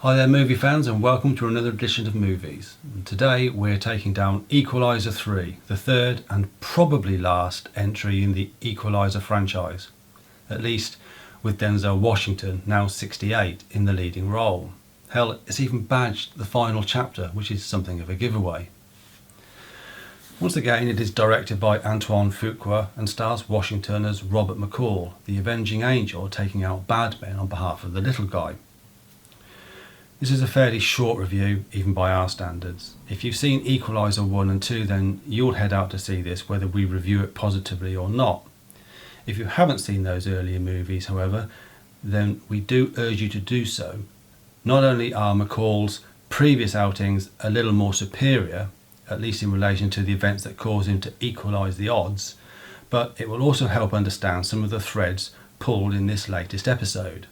Hi there movie fans, and welcome to another edition of Movies. And today we're taking down Equalizer 3, the third and probably last entry in the Equalizer franchise. At least with Denzel Washington, now 68, in the leading role. Hell, it's even badged the final chapter, which is something of a giveaway. Once again, it is directed by Antoine Fuqua and stars Washington as Robert McCall, the avenging angel taking out bad men on behalf of the little guy. This is a fairly short review, even by our standards. If you've seen Equalizer 1 and 2, then you'll head out to see this, whether we review it positively or not. If you haven't seen those earlier movies, however, then we do urge you to do so. Not only are McCall's previous outings a little more superior, at least in relation to the events that cause him to equalise the odds, but it will also help understand some of the threads pulled in this latest episode.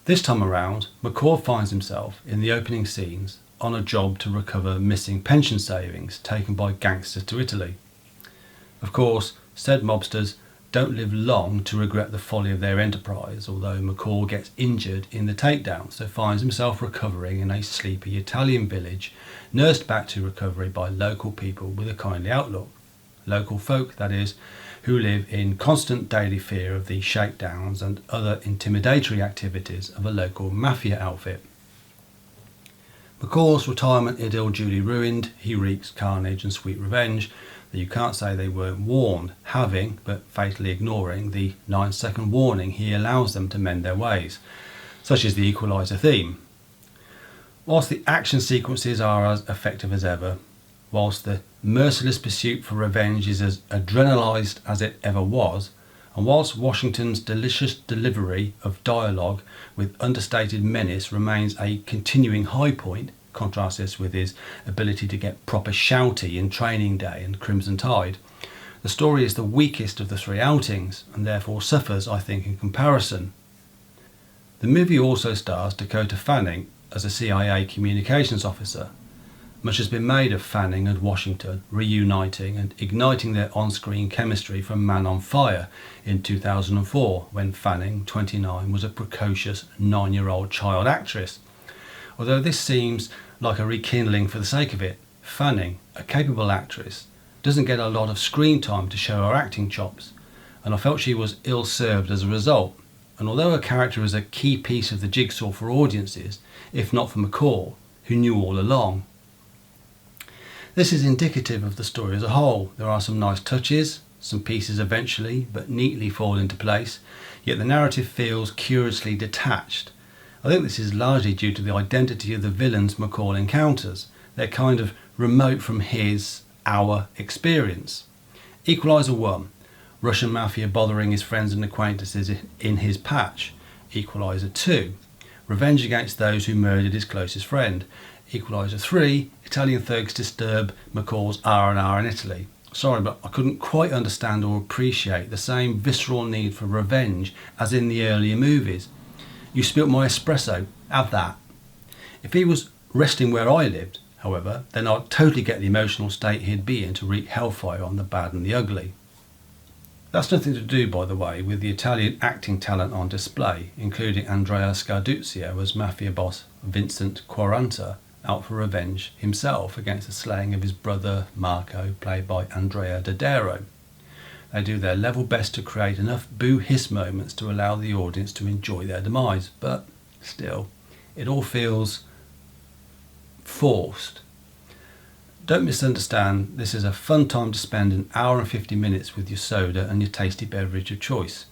This time around, McCall finds himself in the opening scenes on a job to recover missing pension savings taken by gangsters to Italy. Of course, said mobsters don't live long to regret the folly of their enterprise, although McCall gets injured in the takedown, so finds himself recovering in a sleepy Italian village, nursed back to recovery by local people with a kindly outlook. Local folk, that is, who live in constant daily fear of the shakedowns and other intimidatory activities of a local mafia outfit. McCall's retirement idyll duly ruined, he wreaks carnage and sweet revenge that you can't say they weren't warned, having, but fatally ignoring, the 9-second warning he allows them to mend their ways, such as the Equalizer theme. Whilst the action sequences are as effective as ever, whilst the merciless pursuit for revenge is as adrenalised as it ever was, and whilst Washington's delicious delivery of dialogue with understated menace remains a continuing high point, contrast this with his ability to get proper shouty in Training Day and Crimson Tide, the story is the weakest of the three outings, and therefore suffers, I think, in comparison. The movie also stars Dakota Fanning as a CIA communications officer. Much has been made of Fanning and Washington reuniting and igniting their on-screen chemistry from Man on Fire in 2004, when Fanning, 29, was a precocious 9-year-old child actress. Although this seems like a rekindling for the sake of it, Fanning, a capable actress, doesn't get a lot of screen time to show her acting chops, and I felt she was ill-served as a result. And although her character is a key piece of the jigsaw for audiences, if not for McCall, who knew all along. This is indicative of the story as a whole. There are some nice touches, some pieces eventually but neatly fall into place, yet the narrative feels curiously detached. I think this is largely due to the identity of the villains McCall encounters. They're kind of remote from our experience. Equalizer 1, Russian mafia bothering his friends and acquaintances in his patch. Equalizer 2, revenge against those who murdered his closest friend. Equalizer 3, Italian thugs disturb McCall's R&R in Italy. Sorry, but I couldn't quite understand or appreciate the same visceral need for revenge as in the earlier movies. You spilt my espresso, have that. If he was resting where I lived, however, then I'd totally get the emotional state he'd be in to wreak hellfire on the bad and the ugly. That's nothing to do, by the way, with the Italian acting talent on display, including Andrea Scarduzio as mafia boss Vincent Quaranta, out for revenge himself against the slaying of his brother Marco, played by Andrea Daddario. They do their level best to create enough boo-hiss moments to allow the audience to enjoy their demise, but still, it all feels forced. Don't misunderstand, this is a fun time to spend an hour and 50 minutes with your soda and your tasty beverage of choice.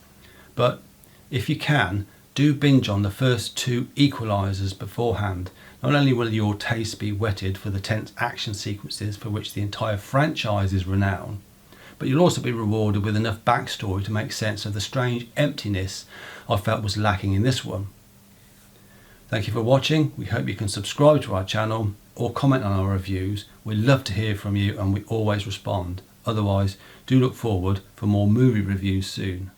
But if you can, do binge on the first 2 Equalizers beforehand. Not only will your taste be whetted for the tense action sequences for which the entire franchise is renowned, but you'll also be rewarded with enough backstory to make sense of the strange emptiness I felt was lacking in this one. Thank you for watching. We hope you can subscribe to our channel or comment on our reviews. We love to hear from you and we always respond. Otherwise, do look forward for more movie reviews soon.